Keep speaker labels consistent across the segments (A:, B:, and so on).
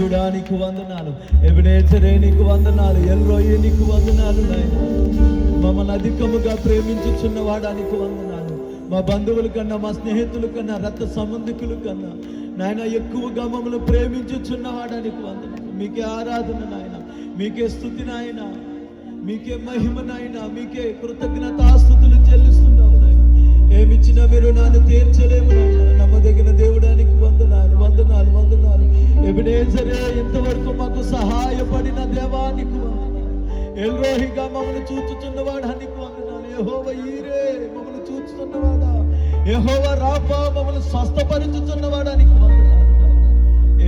A: పరిశుద్ధుడా నీకు వందనాలు, ఎబినేజరే నీకు వందనాలు, ఎల్రోయి నీకు వందనాలు నాయన. మమ్మల్ని అధికముగా ప్రేమించుచున్నవాడా నీకు వందనాలు. మా బంధువుల కన్నా, మా స్నేహితుల కన్నా, రక్త సంబంధికుల కన్నా నాయన ఎక్కువగా మమ్మల్ని ప్రేమించుచున్నవాడా నీకు వందనాలు. మీకే ఆరాధన నాయన, మీకే స్తుతి నాయన, మీకే మహిమ నాయన, మీకే కృతజ్ఞతాస్తుతులు చెల్లిస్తున్నాము నాయన. ఏమిచ్చినా మీరు నన్ను తీర్చలేము నాయన. నమ్మదగిన దేవుడానికి వందనాలు, వందనాలు, వందనాలు. ఎబినేజరే ఇంతవరకు మాకు సహాయపడిన దేవానికి వందనాలు. ఎల్రోహిగా మమ్మల్ని చూచుచున్నవాడా నీకు వందనాలు. యెహోవా ఈరే మమ్మల్ని చూచుతున్నవాడా, యెహోవా రాఫా మమ్మల్ని స్వస్థపరుచుచున్నవాడా నీకు వందనాలు.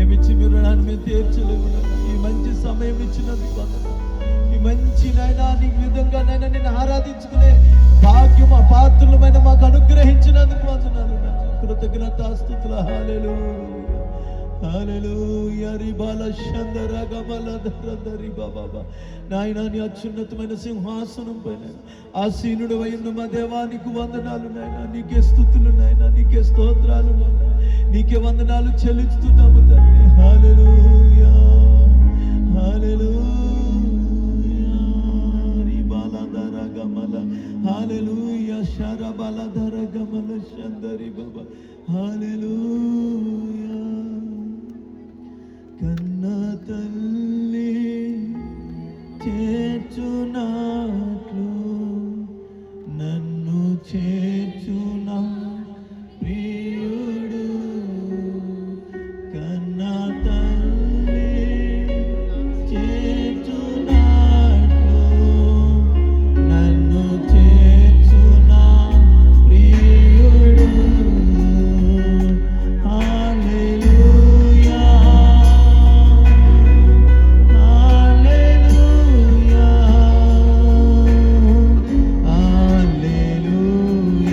A: ఏమిచ్చి మీరు నన్ను మేము తీర్చలేము. ఈ మంచి సమయం ఇచ్చినందుకు వందనాలు. ఈ మంచి నాయన నీ విధంగా నైనా నేను ఆరాధించుకునే భాగ్యం అపాత్రులమైన మాకు అనుగ్రహించినందుకు వందనాలు. కృతజ్ఞతాస్తుతులు. హల్లెలూయా, హల్లెలూయా. రిబాల షందర గమల ధరధరి బాబా నాయన నీ అత్యున్నతమైన సింహాసనం పైన ఆసీనుడు అయిన మా దేవానికి వందనాలు నాయన. నీకే స్తుతులు నాయన, నీకే స్తోత్రాలు నాయన, నీకే వందనాలు చెల్లిస్తున్నాము తండ్రి. హల్లెలూయా, హల్లెలూయా. రిబాల ధర గమల, హల్లెలూయా. శరబల ధర గమల షందరి బాబా. హల్లెలూయా. కన్న తల్లి చేర్చునట్లు నన్ను చేర్చున ప్రియుడు. కన్న తల్లి చేర్చునట్లు నన్ను చేర్చున ప్రియుడు. హల్లెలూయా, హల్లెలూయా, హల్లెలూయా.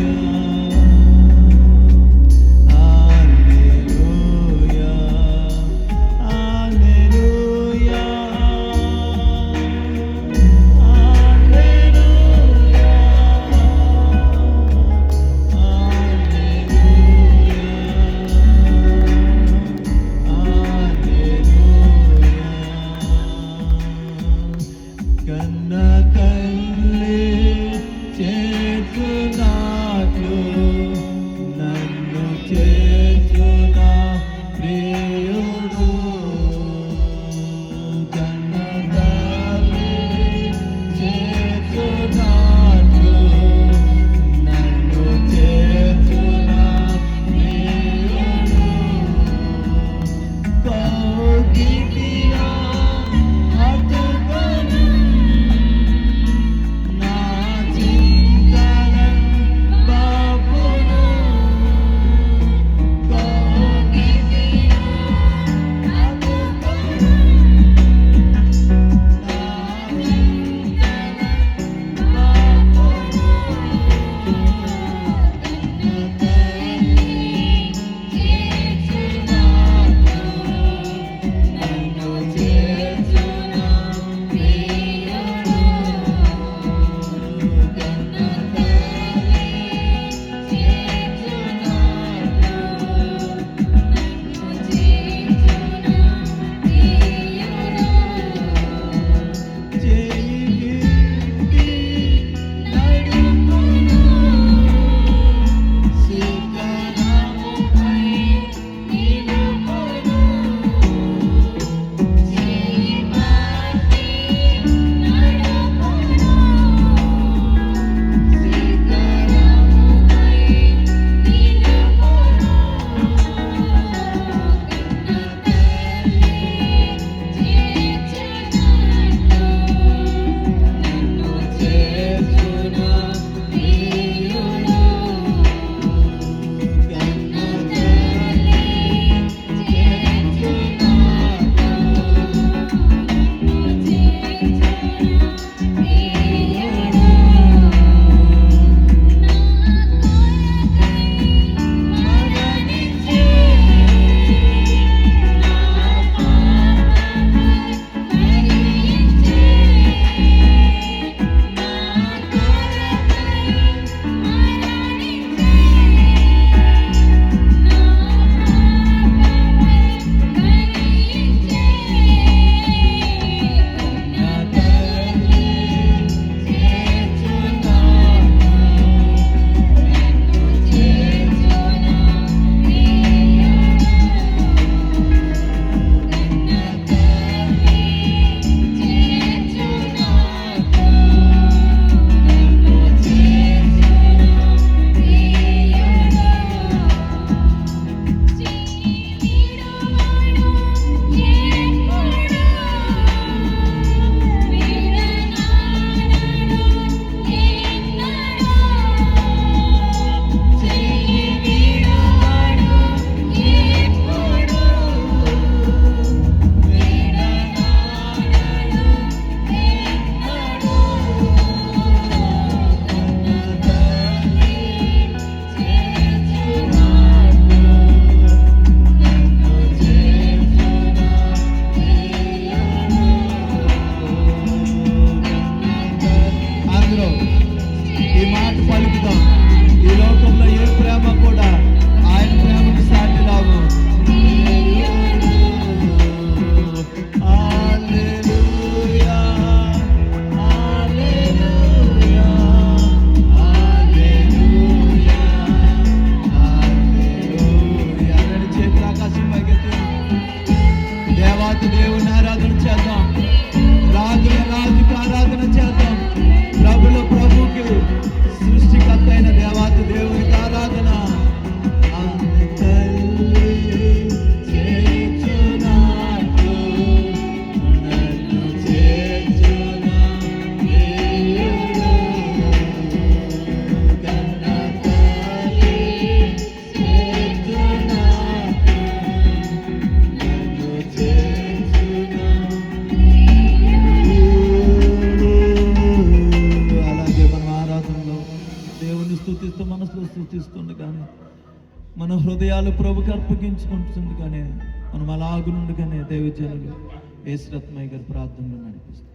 A: స్తుతిస్తుండగానే, మన హృదయాలు ప్రభుకి అర్పగించుకుంటుండగానే మనం అలాగునుండగానే దైవజనులు యేసు రత్నయ్య గారి ప్రార్థనలు నడిపిస్తారు.